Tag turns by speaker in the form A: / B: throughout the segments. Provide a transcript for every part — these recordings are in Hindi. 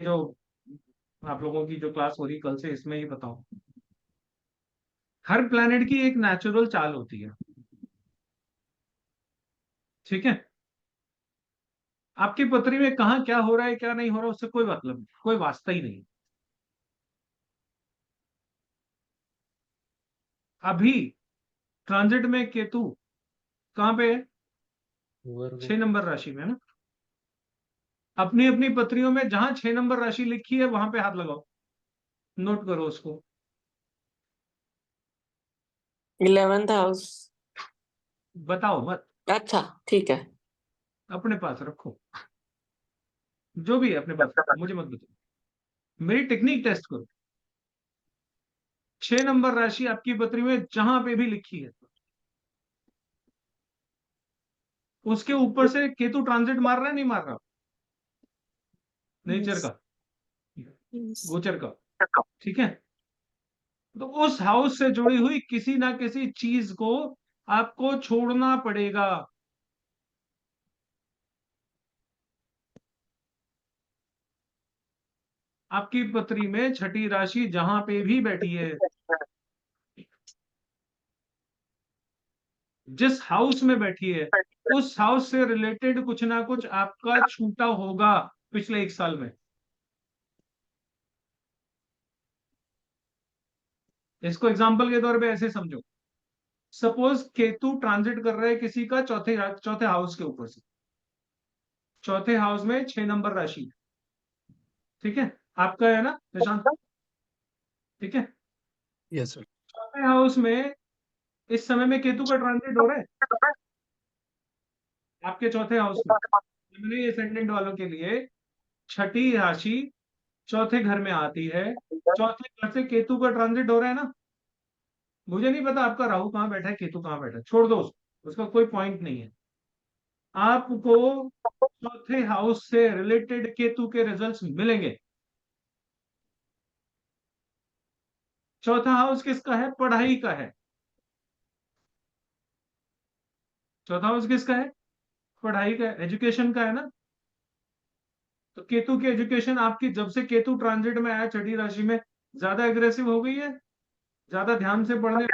A: जो आप लोगों की जो क्लास हो रही कल से, इसमें ही बताऊं। हर प्लेनेट की एक नेचुरल चाल होती है, ठीक है। आपकी पृथ्वी में कहाँ क्या हो रहा है क्या नहीं हो रहा उससे कोई मतलब नहीं, कोई वास्ता ही नहीं। अभी ट्रांजिट में केतु कहाँ पे है?
B: वर्गो।
A: 6 नंबर राशि में है ना। अपनी अपनी पत्रियों में जहां 6 नंबर राशि लिखी है वहां पे हाथ लगाओ, नोट करो उसको।
C: 11th house.
A: बताओ मत,
C: अच्छा ठीक है।
A: अपने पास रखो, जो भी है अपने पास रखो, मुझे मत बताओ। मेरी टेक्निक टेस्ट करो। 6 नंबर राशि आपकी पत्री में जहां पे भी लिखी है, उसके ऊपर से केतु ट्रांजिट मार रहा है नहीं मार रहा? Nature
C: Yes.
A: का,
C: Yes.
A: गोचर का, ठीक है। तो उस हाउस से जुड़ी हुई किसी ना किसी चीज को आपको छोड़ना पड़ेगा। आपकी पत्री में छठी राशि जहां पे भी बैठी है, जिस हाउस में बैठी है, उस हाउस से रिलेटेड कुछ ना कुछ आपका छूटा होगा पिछले 1 साल में। इसको एग्जाम्पल के तौर पे ऐसे समझो। सपोज केतु ट्रांजिट कर रहे हैं किसी का चौथे चौथे हाउस के ऊपर से। चौथे हाउस में 6 नंबर राशि, ठीक है, आपका है ना निशांत? ठीक है।
D: Yes sir.
A: चौथे हाउस में इस समय में केतु का ट्रांजिट हो रहा है आपके चौथे हाउस में। फैमिली असेंडेंट वालों के लिए छठी राशि चौथे घर में आती है। चौथे घर से केतु का ट्रांजिट हो रहा है ना। मुझे नहीं पता आपका राहु कहाँ बैठा है, केतु कहाँ बैठा है, छोड़ दो उसको, उसका कोई पॉइंट नहीं है। आपको चौथे हाउस से रिलेटेड केतु के रिजल्ट्स मिलेंगे। चौथा हाउस किसका है? पढ़ाई का है। चौथा हाउस किसका है? पढ़ाई का, एजुकेशन का है ना। तो केतु की एजुकेशन आपकी जब से केतु ट्रांजिट में आया छठी राशि में, ज्यादा एग्रेसिव हो गई है, ज्यादा ध्यान से पढ़ने,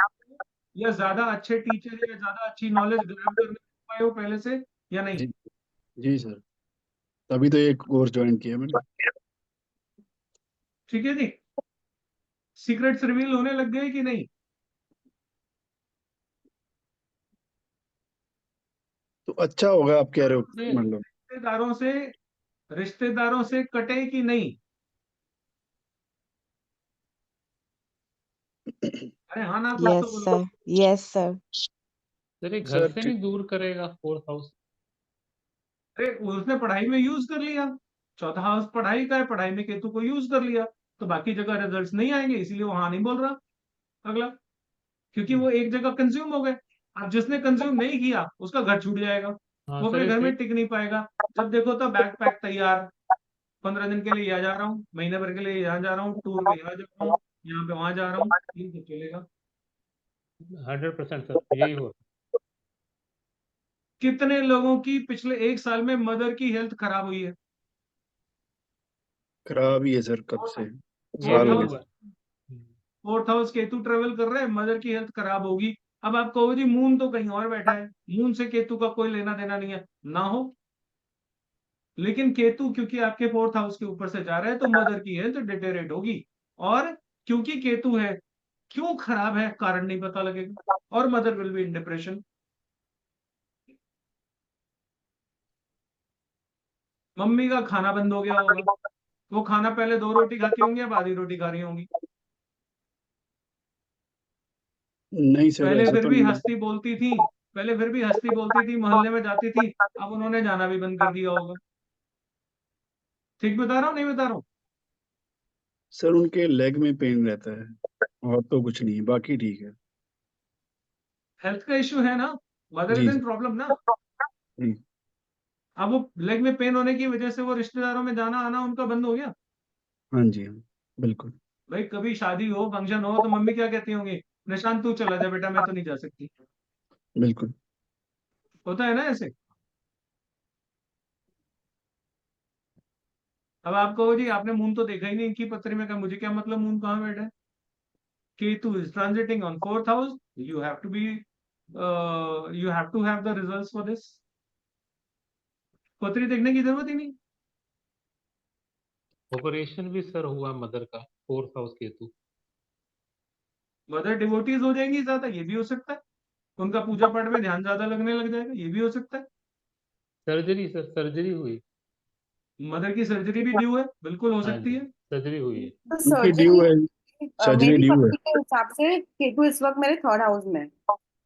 A: या ज्यादा अच्छे टीचर या ज्यादा अच्छी नॉलेज ग्रैब करने पाए हो पहले से, या नहीं?
D: जी जी सर, तभी तो एक कोर्स ज्वाइन किया मैंने।
A: ठीक है जी। सीक्रेट्स रिवील होने लग गए कि नहीं?
D: तो अच्छा होगा आप कह रहे हो, मतलब।
A: रिश्तेदारों से, रिश्तेदारों से कटे कि नहीं? अरे हाँ ना, कुछ तो
E: यस
A: बोलो।
E: Sir, yes sir.
B: सर ये घर
D: सर
B: से नहीं दूर करेगा फोर्थ हाउस?
A: अरे उसने पढ़ाई में यूज कर लिया। चौथा हाउस पढ़ाई का है, पढ़ाई में केतु को यूज कर लिया, तो बाकी जगह रिजल्ट्स नहीं आएंगे, इसीलिए वो हाँ नहीं बोल रहा अगला। क्योंकि वो एक जगह कंज्यूम हो गए। अब जिसने कंज्यूम नहीं किया उसका घर छूट जाएगा,
B: हाँ
A: वो
B: सर
A: अपने
B: ये
A: घर
B: सही।
A: में टिक नहीं पाएगा। जब देखो तो बैग पैक तैयार, 15 दिन के लिए यहाँ जा रहा हूँ, महीने भर के लिए यहाँ जा रहा हूँ, टूर पे यहाँ जा रहा हूँ, यहाँ पे वहां जा रहा हूँ, ये सब चलेगा।
B: 100% सर यही हो।
A: कितने लोगों की पिछले 1 साल में मदर की हेल्थ खराब हुई है?
D: खराब ही है सर, कब से
B: ये
A: फोर्थ
D: साल
B: भी
D: हो गए
A: हाउस,
B: हुआ है।
A: फोर्थ हाउस केतु ट्रेवल कर रहे हैं, मदर की हेल्थ खराब होगी। अब आप कहो जी मून तो कहीं और बैठा है, मून से केतु का कोई लेना देना नहीं है, ना हो। लेकिन केतु क्योंकि आपके फोर्थ हाउस के ऊपर से जा रहा है तो मदर की हेल्थ डिटेरेट होगी। और क्योंकि केतु है, क्यों खराब है कारण नहीं पता लगेगा, और mother will be in depression. Mummy का खाना बंद हो गया होगा, वो खाना पहले 2 रोटी खाती होंगी, अब आधी रोटी खा रही होंगी।
D: नहीं सर,
A: पहले
D: ऐसा
A: फिर
D: तो
A: भी
D: नहीं है।
A: हंसती बोलती थी, पहले फिर भी हंसती बोलती थी, मोहल्ले में जाती थी, अब उन्होंने जाना भी बंद कर दिया होगा। ठीक बता रहा हूँ नहीं बता रहा हूँ?
D: सर उनके लेग में पेन रहता है, और तो कुछ नहीं, बाकी ठीक है।
A: हेल्थ का इश्यू है ना, mother
D: ji
A: is in
D: sir.
A: Problem ना।
D: जी
A: अब वो लेग में पेन होने की वजह से वो रिश्तेदारों में जाना आना उनका बंद हो गया।
D: हाँ जी, हाँ बिल्कुल।
A: भाई कभी शादी हो फंक्शन हो तो मम्मी क्या कहती होंगी, निशांत तू चला जा बेटा, मैं तो नहीं जा सकती।
D: बिल्कुल।
A: होता है ना ऐसे। अब आप कहो जी आपने मून तो देखा ही नहीं इनकी पत्री में, कहा मुझे क्या मतलब मून कहाँ बैठा है। Ketu is transiting on 4th house. You have to be, you have to have the results for this. पत्री देखने की जरूरत ही नहीं।
B: ऑपरेशन भी सर हुआ मदर का 4th house Ketu.
A: Mother devotees हो जाएंगी ज्यादा, ये भी हो सकता है। उनका पूजा पाठ में ध्यान ज्यादा लगने लग जाएगा, ये भी हो सकता है।
B: सर्जरी सर, सर्जरी हुई।
A: मदर की सर्जरी भी ड्यू है, बिल्कुल हो
B: हाँ
A: सकती
B: जी,
A: है।
B: सर्जरी हुई है।
C: तो
D: उनकी ड्यू है, सर्जरी
E: मेरी
D: ड्यू है।
E: पत्नी के हिसाब से केतु इस वक्त मेरे थर्ड हाउस में।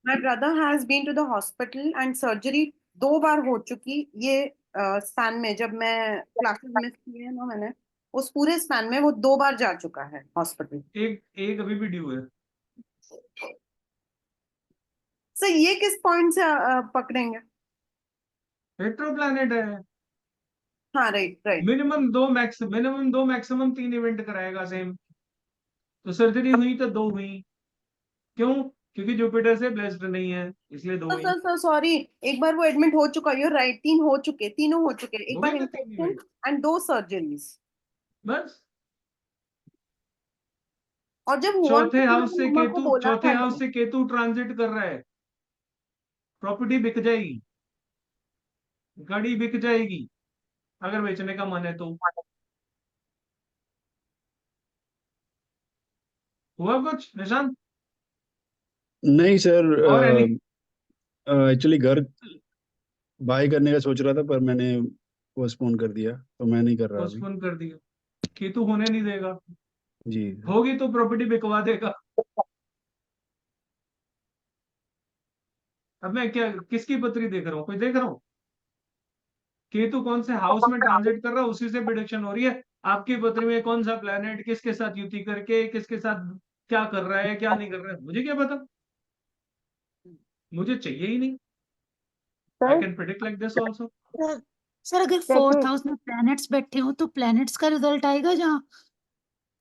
E: My brother has been to the hospital and surgery 2 बार हो चुकी ये स्पैन में, जब मैं क्लासेस मिस किए हैं ना मैंने, उस पूरे स्पैन में वो 2 बार जा चुका है हॉस्पिटल।
A: एक एक अभी भी ड्यू है।
E: सर ये किस पॉइंट से पकड़ेंगे?
A: रेट्रो प्लैनेट है।
E: हाँ राइट राइट।
A: मिनिमम दो मैक्सिमम 3 इवेंट कराएगा सेम। तो सर्जरी हुई तो 2 हुई। क्यों? क्योंकि जुपिटर से ब्लेस्ड नहीं है, इसलिए 2 हुई।
E: सर सर सॉरी, एक बार वो एडमिट हो चुका, यू राइट, 3 हो चुके, तीनों हो चुके, एक
A: हो
E: बार
A: गए ना 3
E: इन्फेक्शन
A: इवेंट,
E: एंड 2 सर्जरीज।
A: बस।
E: और जब हुआ था तो मैंने मम्मा को बोला
A: चौथे
E: था
A: हाउस
E: ये।
A: से केतु ट्रांजिट कर रहा है। प्रॉपर्टी बिक जाएगी, गाड़ी बिक जाएगी, अगर बेचने का मन है तो। हुआ कुछ निशांत?
D: नहीं सर,
A: और एनी
D: एक्चुअली घर बाय करने का सोच रहा था, पर मैंने पोस्टपोन कर दिया, तो मैं नहीं कर रहा अभी।
A: पोस्टपोन कर दिया? केतु होने नहीं देगा।
D: जी।
A: होगी तो प्रॉपर्टी बिकवा देगा। अब मैं क्या किसकी पत्री देख रहा हूँ, कोई देख रहा हूँ? केतु कौन से हाउस में ट्रांजिट कर रहा है उसी से प्रिडिक्शन हो रही है। आपकी पत्री में कौन सा प्लेनेट किसके साथ युति करके किसके साथ क्या कर रहा है क्या नहीं कर रहा है, मुझे क्या पता। मुझे चाहिए ही नहीं। I
F: sir
A: can predict like this also.
F: Sir sir, अगर फोर्थ
E: सेकंड,
F: हाउस में प्लैनेट्स बैठे हो तो प्लैनेट्स का रिजल्ट आएगा, जहाँ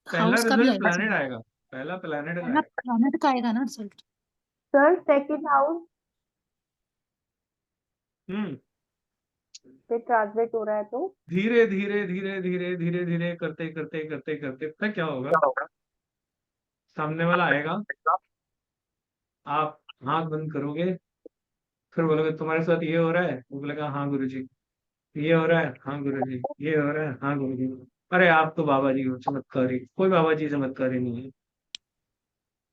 A: पहला
F: हाउस का भी
A: रिजल्ट
F: आएगा सर?
A: प्लैनेट आएगा, पहला प्लैनेट
F: पहला
A: आएगा।
F: प्लैनेट का आएगा ना रिजल्ट? सर सेकंड हाउस
A: हम्म।
F: पे ट्रांसलेट हो रहा है तो?
A: धीरे धीरे धीरे धीरे धीरे धीरे करते करते करते करते पता क्या होगा? सामने वाला आएगा, आप आंख बंद करोगे, फिर बोलोगे तुम्हारे साथ ये हो रहा है, वो बोलेगा हाँ गुरुजी। ये हो रहा है, हाँ गुरुजी। ये हो रहा है, हाँ गुरुजी। अरे आप तो बाबा जी हो चमत्कारी, कोई बाबा जी चमत्कारी नहीं है।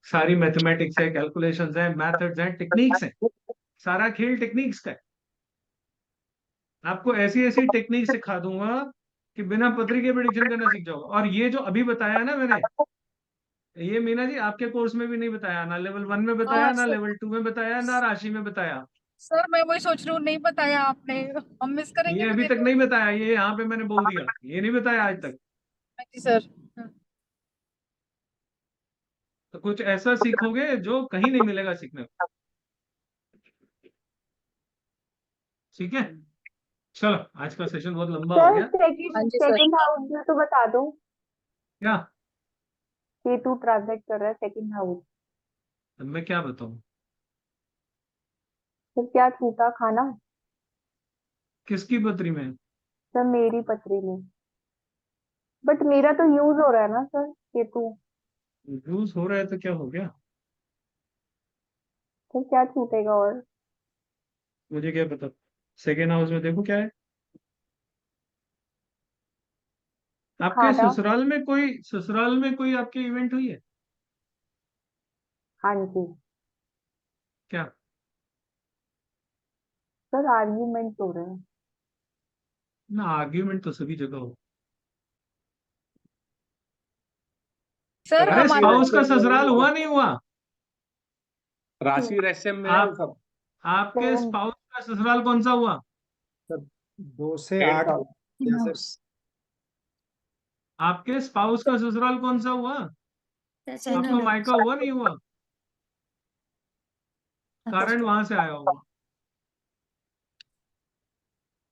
A: सारी मैथमेटिक्स है, कैलकुलेशंस है, मेथड्स हैं, टेक्निक्स है। सारा खेल टेक्निक्स का है। आपको ऐसी ऐसी टेक्निक सिखा दूंगा कि बिना पत्री के प्रेडिक्शन करना सीख जाओगे। और ये जो अभी बताया ना मैंने, ये मीना जी आपके कोर्स में भी नहीं बताया, ना लेवल 1 में बताया,
G: हाँ
A: ना
G: सर।
A: लेवल 2 में बताया, ना राशि में बताया।
G: सर मैं वही सोच रही हूँ, नहीं बताया आपने, हम मिस करेंगे
A: ये
G: फिर
A: अभी
G: ये
A: तक
G: तो।
A: नहीं बताया, ये यहाँ पे मैंने बोल दिया, ये नहीं बताया आज तक।
G: हाँ जी सर।
A: तो कुछ ऐसा सीखोगे जो कहीं नहीं मिलेगा सीखने को। ठीक है, चलो आज का सेशन बहुत लंबा हो
F: सर
A: गया।
G: हाँ
F: सेकंड
G: जी सर।
F: सेकंड हाउस में तो बता दो।
A: क्या?
F: केतु ट्रांसलेट कर रहा है सेकंड हाउस।
A: अब मैं क्या बताऊं?
F: सर क्या छूटा खाना?
A: किसकी पत्री में?
F: सर मेरी पथरी में, बट मेरा तो यूज हो रहा है ना सर केतु।
A: यूज हो रहा है तो क्या हो गया?
F: सर क्या छूटेगा और?
A: मुझे क्या पता। सेकेंड हाउस में देखो क्या है। आपके
F: खाना।
A: ससुराल में कोई आपके इवेंट हुई है?
F: हाँ जी।
A: क्या?
F: सर आर्ग्यूमेंट हो रहे हैं।
A: ना, आर्ग्यूमेंट तो सभी जगह हो।
G: सर
A: अरे
H: राशि
G: हमारा
A: स्पाउस का
H: रहस्य में
A: ससुराल
H: नहीं
A: हुआ
H: हुआ।
A: नहीं हुआ?
H: राशि रहस्य में है वो
A: आप
H: सब।
A: आपके
F: सेवन
A: स्पाउस का ससुराल कौन सा हुआ?
H: सब 2 से 8 जैसे
F: हाउस।
A: आपके स्पाउस का ससुराल कौन सा हुआ?
F: सेकंड
A: आपका मायका हुआ नहीं हुआ? कारण
F: हाउस।
A: वहां से आया होगा,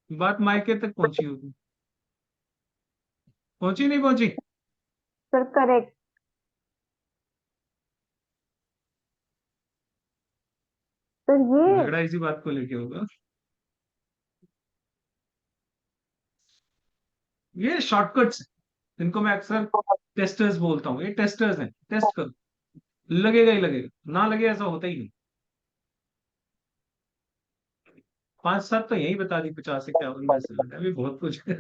A: बात मायके तक पहुंची होगी। पहुंची नहीं पहुंची?
F: Sir correct. सर ये
A: झगड़ा इसी बात को लेके होगा। ये शॉर्टकट्स हैं जिनको मैं अक्सर टेस्टर्स बोलता हूँ, ये टेस्टर्स हैं, टेस्ट करो, लगेगा ही लगेगा, ना लगे ऐसा होता ही नहीं। 5-7 तो यही बता दी, 50-51 में से अभी बहुत कुछ है।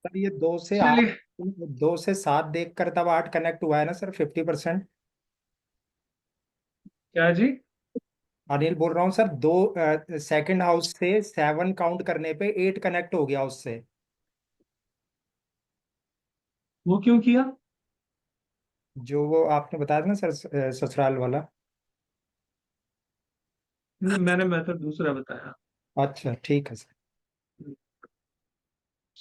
H: सर ये 2 से 8,
A: चलिए
H: 2 से 7 देख कर तब 8 कनेक्ट हुआ है ना सर, 50%।
A: क्या जी?
H: अनिल बोल रहा हूँ सर, दो सेकंड हाउस से 7 काउंट करने पे 8 कनेक्ट हो गया उससे।
A: वो क्यों किया?
H: जो वो आपने बताया था ना सर, ससुराल वाला।
A: नहीं, मैंने मेथड दूसरा बताया।
H: अच्छा ठीक है सर।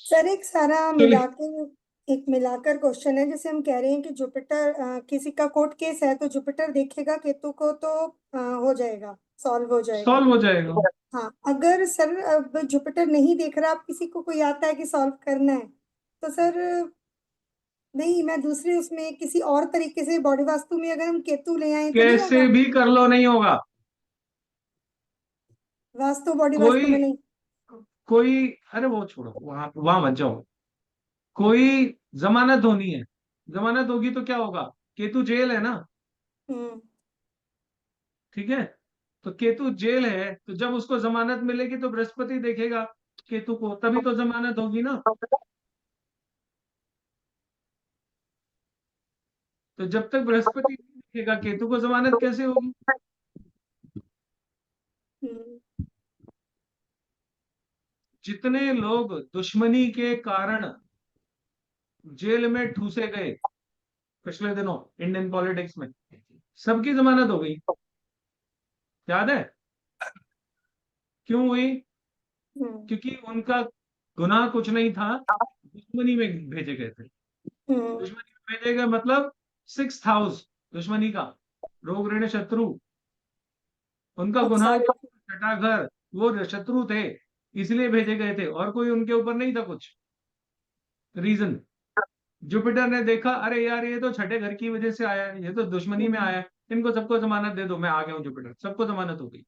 F: सर एक सारा
A: चलिए
F: मिलाकर, एक मिलाकर क्वेश्चन है। जैसे हम कह रहे हैं कि जुपिटर, किसी का कोर्ट केस है तो जुपिटर देखेगा केतु को तो हो जाएगा, सॉल्व हो जाएगा।
A: सॉल्व हो जाएगा।
F: हाँ, अगर सर अब जुपिटर नहीं देख रहा, आप किसी को कोई आता है कि सॉल्व करना है, तो सर नहीं, मैं दूसरे उसमें किसी और तरीके से बॉडी वास्तु में अगर हम केतु ले आए तो नहीं
A: कैसे
F: होगा?
A: भी कर लो नहीं होगा।
F: वास्तु बॉडी वास्तु
A: कोई
F: में नहीं।
A: कोई अरे वो छोड़ो, वहां वहां मत जाओ। कोई जमानत होनी है, जमानत होगी तो क्या होगा? केतु जेल है ना,
F: हम्म।
A: ठीक है? तो केतु जेल है, तो जब उसको जमानत मिलेगी तो बृहस्पति देखेगा केतु को, तभी तो जमानत होगी ना। तो जब तक बृहस्पति नहीं देखेगा केतु को, जमानत कैसे होगी?
F: हम्म।
A: जितने लोग दुश्मनी के कारण जेल में ठूसे गए पिछले दिनों इंडियन पॉलिटिक्स में, सबकी जमानत हो गई। याद है क्यों हुई?
F: हम्म।
A: क्योंकि उनका गुनाह कुछ नहीं था, दुश्मनी में भेजे गए थे।
F: हम्म।
A: दुश्मनी में भेजे गए मतलब 6th हाउस दुश्मनी का, रोग ऋण शत्रु, उनका
F: अच्छा।
A: गुनाह जो छठा घर, वो शत्रु थे, इसलिए भेजे गए थे, और कोई उनके ऊपर नहीं था कुछ रीजन। जुपिटर ने देखा, अरे यार ये तो छठे घर की वजह से आया है, ये तो दुश्मनी में आया है, इनको सबको जमानत दे दो, मैं आ गया हूँ जुपिटर, सबको जमानत हो गई।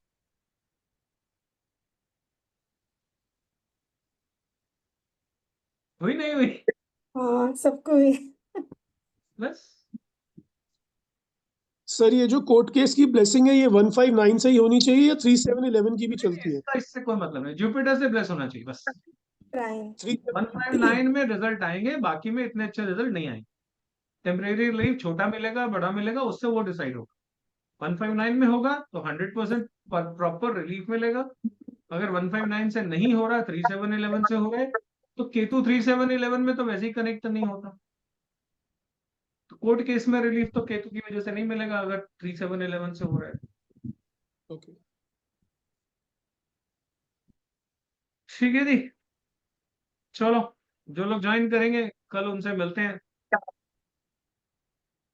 A: हुई नहीं हुई?
F: हाँ, सबको ही।
A: बस।
I: सर ये जो कोर्ट केस की ब्लेसिंग है, ये 159 से ही होनी चाहिए या 3711 की भी चलती है?
A: इसका इससे कोई मतलब नहीं, जुपिटर से ब्लेस होना चाहिए बस।
F: प्राइम।
A: 159 में रिजल्ट आएंगे, बाकी में इतने अच्छे रिजल्ट नहीं आएंगे। टेम्परेरी रिलीफ छोटा मिलेगा बड़ा मिलेगा, उससे वो डिसाइड होगा। 159 में होगा तो 100% प्रॉपर रिलीफ मिलेगा। अगर 159 से नहीं हो रहा, 3711 से हो रहा है, तो केतु 3711 में तो वैसे ही कनेक्ट नहीं होता, तो कोर्ट केस में रिलीफ तो केतु की वजह से नहीं मिलेगा अगर 3711 से हो रहा है।
I: ओके।
A: ठीक है जी, चलो, जो लोग ज्वाइन करेंगे कल उनसे मिलते हैं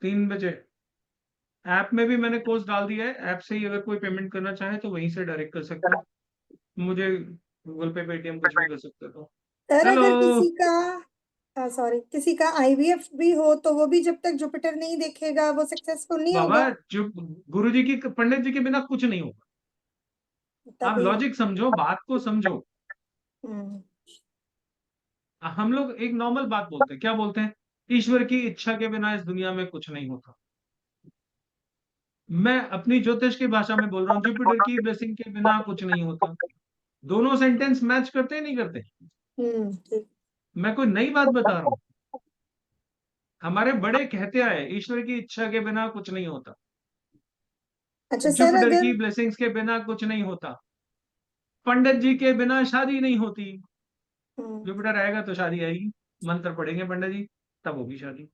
A: 3 बजे। ऐप में भी मैंने कोर्स डाल दिया है, ऐप से ही अगर कोई पेमेंट करना चाहे तो वहीं से डायरेक्ट कर सकते हो, मुझे गूगल पे पेटीएम कुछ भी कर सकते हो।
F: Sir
A: hello.
F: अगर किसी का, सॉरी, किसी का आईवीएफ भी हो तो वो भी जब तक जुपिटर नहीं देखेगा वो सक्सेसफुल नहीं
A: बाबा,
F: होगा?
A: जो गुरु जी की, पंडित जी के बिना कुछ नहीं होगा। आप
F: तभी।
A: लॉजिक समझो, बात को समझो।
F: हम्म।
A: हम लोग एक नॉर्मल बात बोलते हैं, क्या बोलते हैं? ईश्वर की इच्छा के बिना इस दुनिया में कुछ नहीं होता। मैं अपनी ज्योतिष की भाषा में बोल रहा हूँ, जुपिटर की ब्लेसिंग के बिना कुछ नहीं होता। दोनों सेंटेंस मैच करते नहीं करते?
F: ठीक।
A: मैं कोई नई बात बता रहा हूँ, हमारे बड़े कहते आए ईश्वर की इच्छा के बिना कुछ नहीं होता,
F: अच्छा सर,
A: जुपिटर
F: अगर
A: की ब्लेसिंग्स के बिना कुछ नहीं होता, पंडित जी के बिना शादी नहीं होती।
F: हम्म,
A: जुपिटर आएगा तो शादी आएगी, मंत्र पढ़ेंगे पंडित जी, तब होगी शादी।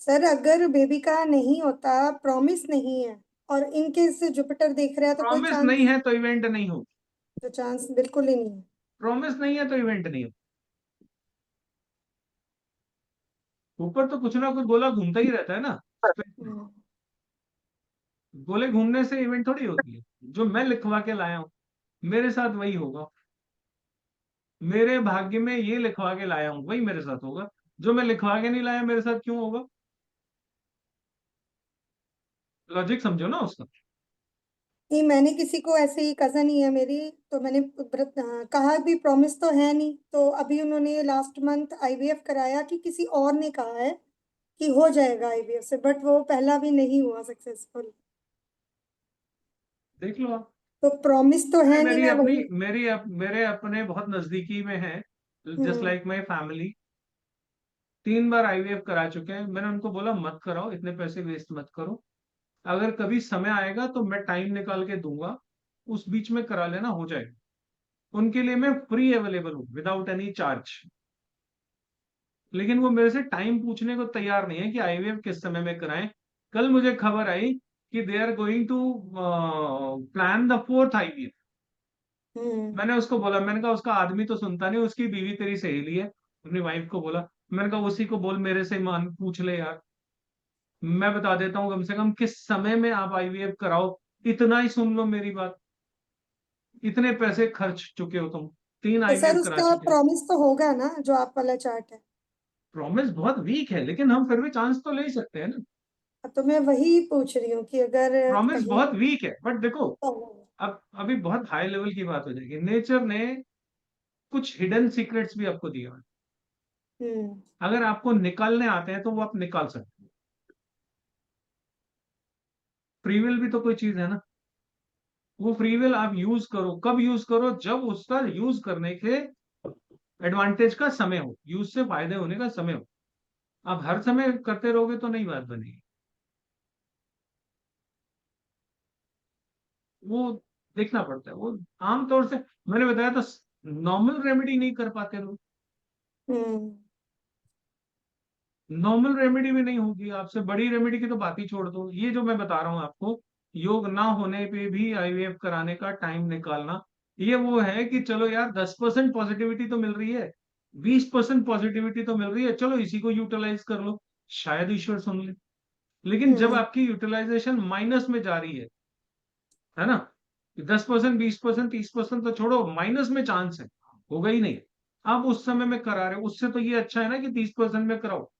F: सर अगर बेबी का नहीं होता, प्रॉमिस नहीं है, और इनकेस जुपिटर देख रहा है तो कोई
A: प्रॉमिस नहीं
F: चांस?
A: है तो इवेंट नहीं होगी,
F: तो चांस बिल्कुल ही नहीं है।
A: प्रॉमिस नहीं है तो इवेंट नहीं होगी। ऊपर तो कुछ ना कुछ गोला घूमता ही रहता है ना,
F: हम्म।
A: गोले घूमने से इवेंट थोड़ी होती है। जो मैं लिखवा के लाया हूं मेरे साथ वही होगा, मेरे भाग्य में ये लिखवा के लाया हूं वही मेरे साथ होगा। जो मैं लिखवा के नहीं लाया मेरे साथ क्यों होगा? लॉजिक समझो ना उसका।
F: नहीं, मैंने किसी को ऐसे ही, कजन ही है मेरी, तो मैंने कहा भी, प्रॉमिस तो है नहीं, तो अभी उन्होंने लास्ट मंथ आईवीएफ कराया कि किसी और ने कहा है कि हो जाएगा आईवीएफ से, बट वो पहला भी नहीं हुआ सक्सेसफुल।
A: देख लो आप।
F: तो प्रॉमिस तो है नहीं,
A: मेरी
F: मैं
A: अपनी
F: वही।
A: मेरे अपने बहुत नजदीकी में है, just
F: hmm.
A: Like my family, 3 bar IVF करा चुके हैं। मैंने उनको बोला मत कराओ, इतने पैसे वेस्ट मत करो, अगर कभी समय आएगा तो मैं टाइम निकाल के दूंगा, उस बीच में करा लेना, हो जाएगा। उनके लिए मैं फ्री अवेलेबल हूँ, विदाउट एनी चार्ज। लेकिन वो मेरे से टाइम पूछने को तैयार नहीं है कि आईवीएफ किस समय में कराएं। कल मुझे खबर आई कि they are going to plan the 4th IVF.
F: Hmm.
A: मैंने उसको बोला, मैंने कहा उसका आदमी तो सुनता नहीं, उसकी बीवी तेरी सहेली है। अपनी वाइफ को बोला, मैंने कहा उसी को बोल मेरे से मान पूछ ले यार, मैं बता देता हूँ कम से कम किस समय में आप आईवीएफ कराओ। इतना ही सुन लो मेरी बात, इतने पैसे खर्च चुके हो तुम, 3
F: तो सर
A: आईवीएफ करा
F: उसका
A: चुके हैं।
F: प्रॉमिस तो होगा ना, जो आप वाला चार्ट है?
A: प्रॉमिस बहुत वीक है, लेकिन हम फिर भी चांस तो ले ही सकते हैं ना।
F: तो मैं वही पूछ रही हूँ कि अगर
A: प्रॉमिस
F: कहीं
A: बहुत वीक है, बट देखो,
F: तो।
A: अब अभी बहुत हाई लेवल की बात हो जाएगी। नेचर ने कुछ हिडन सीक्रेट्स भी आपको दिए हैं,
F: हम्म।
A: अगर आपको निकालने आते हैं तो वो आप निकाल सकते हैं। फ्री विल भी तो कोई चीज है ना, वो फ्री विल आप यूज करो, कब यूज करो, जब उसका यूज करने के एडवांटेज का समय हो, यूज से फायदे होने का समय हो। आप हर समय करते रहोगे तो नहीं बात बनेगी। वो देखना पड़ता है, वो आमतौर से मैंने बताया तो नॉर्मल रेमेडी नहीं कर पाते लोग।
F: हम्म।
A: नॉर्मल रेमेडी भी नहीं होगी आपसे, बड़ी रेमेडी की तो बात ही छोड़ दो। ये जो मैं बता रहा हूँ आपको, योग ना होने पे भी आईवीएफ कराने का टाइम निकालना, ये वो है कि चलो यार 10% पॉजिटिविटी तो मिल रही है, 20% पॉजिटिविटी तो मिल रही है, चलो इसी को यूटिलाइज कर लो, शायद ईश्वर सुन ले। लेकिन जब
F: हम्म।
A: आपकी यूटिलाइजेशन माइनस में जा रही है ना, 10%, 20%, 30% तो छोड़ो, माइनस में चांस है, होगा ही नहीं। आप उस समय में करा रहे हो, उससे तो ये अच्छा है ना कि 30% में कराओ।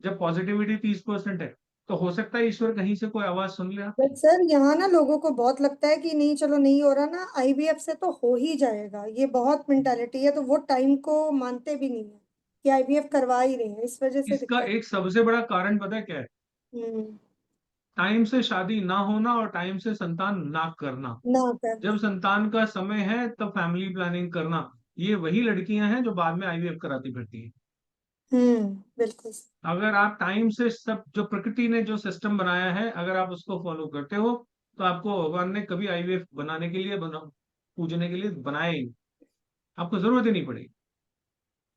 A: जब पॉजिटिविटी 30% है, तो हो सकता है ईश्वर कहीं से कोई आवाज सुन ले आपकी।
F: बट सर यहाँ ना लोगों को बहुत लगता है कि नहीं, चलो नहीं हो रहा ना, आईवीएफ से तो हो ही जाएगा, ये बहुत मेंटालिटी है, तो वो टाइम को मानते भी नहीं है कि आईवीएफ करवा ही रहे हैं, इस वजह से
A: इसका
F: दिक्कत।
A: एक सबसे बड़ा कारण पता है क्या है?
F: हम्म।
A: टाइम से शादी ना होना और टाइम से संतान ना करना।
F: ना करना।
A: जब संतान का समय है तब फैमिली प्लानिंग करना, ये वही लड़कियां हैं जो बाद में आईवीएफ कराती फिरती हैं।
F: बिल्कुल।
A: अगर आप टाइम से सब जो प्रकृति ने जो सिस्टम बनाया है, अगर आप उसको फॉलो करते हो, तो आपको भगवान ने कभी आईवीएफ बनाने के लिए पूजने के लिए बनाया ही नहीं। आपको जरूरत ही नहीं पड़ेगी।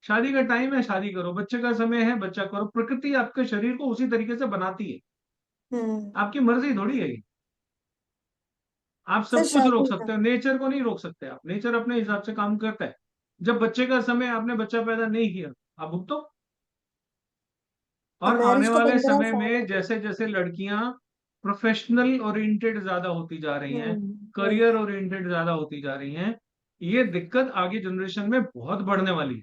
A: शादी का टाइम है, शादी करो, बच्चे का समय है, बच्चा करो, प्रकृति आपके शरीर को उसी तरीके से बनाती है,
F: हम्म।
A: आपकी मर्जी थोड़ी है ये। आप
F: सर
A: सब कुछ रोक
F: शादी का।
A: सकते हो, नेचर को नहीं रोक सकते आप, नेचर अपने हिसाब से काम करता है। जब बच्चे का समय, आपने बच्चा पैदा नहीं किया, आप भुगतो।
F: अब
A: और आने
F: मैरिज को
A: वाले
F: 15
A: समय
F: साल हो
A: में
F: गए।
A: जैसे जैसे लड़कियां प्रोफेशनल ओरिएंटेड ज्यादा होती जा रही हैं,
F: वही।
A: करियर ओरिएंटेड ज्यादा होती जा रही हैं, ये दिक्कत आगे जनरेशन में बहुत बढ़ने वाली है।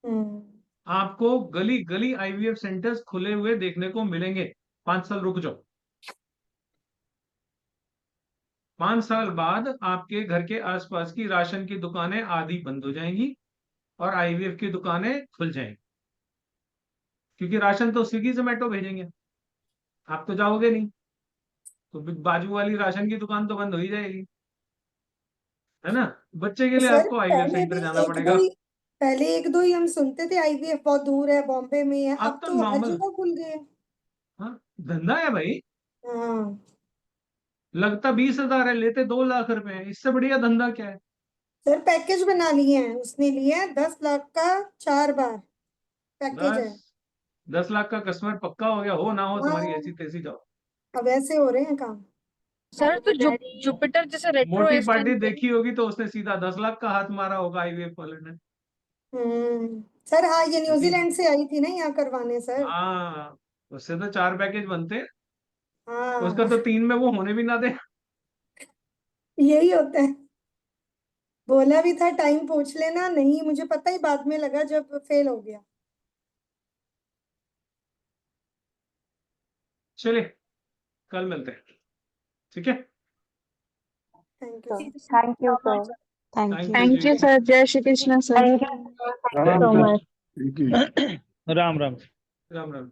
F: हम्म।
A: आपको गली गली आईवीएफ सेंटर्स खुले हुए देखने को मिलेंगे। 5 साल रुक जाओ, 5 साल बाद आपके घर के आसपास की राशन की दुकानें आधी बंद हो जाएंगी और आईवीएफ की दुकानें खुल जाएंगी, क्योंकि राशन तो स्विगी जोमेटो भेजेंगे, आप तो जाओगे नहीं, तो बाजू वाली राशन की दुकान तो बंद हो ही जाएगी, है ना। बच्चे के
F: तो
A: लिए
F: सर
A: आपको आईवीएफ
F: पहले
A: सेंटर
F: भी
A: जाना
F: एक दो
A: पड़ेगा।
F: ही पहले एक दो ही हम सुनते थे, आईवीएफ बहुत दूर है, बॉम्बे में है,
A: अब
F: अब
A: तो
F: तो हर
A: नॉर्मल,
F: जगह खुल गए हैं।
A: हाँ, धंधा है भाई।
F: हाँ।
A: लगता 20,000 है, लेते 2 लाख रुपए हैं, इससे बढ़िया धंधा क्या है।
F: सर पैकेज बना लिए हैं, उसने लिया है 10 लाख का, 4 बार पैकेज
A: बस
F: है।
A: 10 लाख का कस्टमर पक्का हो गया, हो ना हो तुम्हारी
F: हाँ।
A: ऐसी तैसी जाओ।
F: अब ऐसे हो रहे हैं काम।
G: सर तो जुपिटर जैसे रेट्रो
A: मोटी
G: एस्टेन
A: पार्टी
G: पे।
A: देखी होगी तो उसने सीधा 10 लाख का हाथ मारा होगा आईवीएफ वाले ने।
F: सर हाँ, ये
A: क्योंकि
F: न्यूजीलैंड से आई थी ना यहाँ करवाने सर।
A: हाँ, उससे तो 4 पैकेज बनते हैं, उसका
F: हाँ।
A: तो 3 में वो होने भी ना दे।
F: यही होता है। बोला भी था टाइम पूछ लेना, नहीं मुझे पता ही बाद में लगा जब फेल हो गया।
A: चलिए, कल मिलते हैं, ठीक है।
F: Thank you
J: thank you sir
A: Thank you,
G: thank you
A: जी।
G: सर, जय Shri Krishna sir.
J: Thank you so much
D: Thank you.
K: Ram Ram.
A: Ram Ram.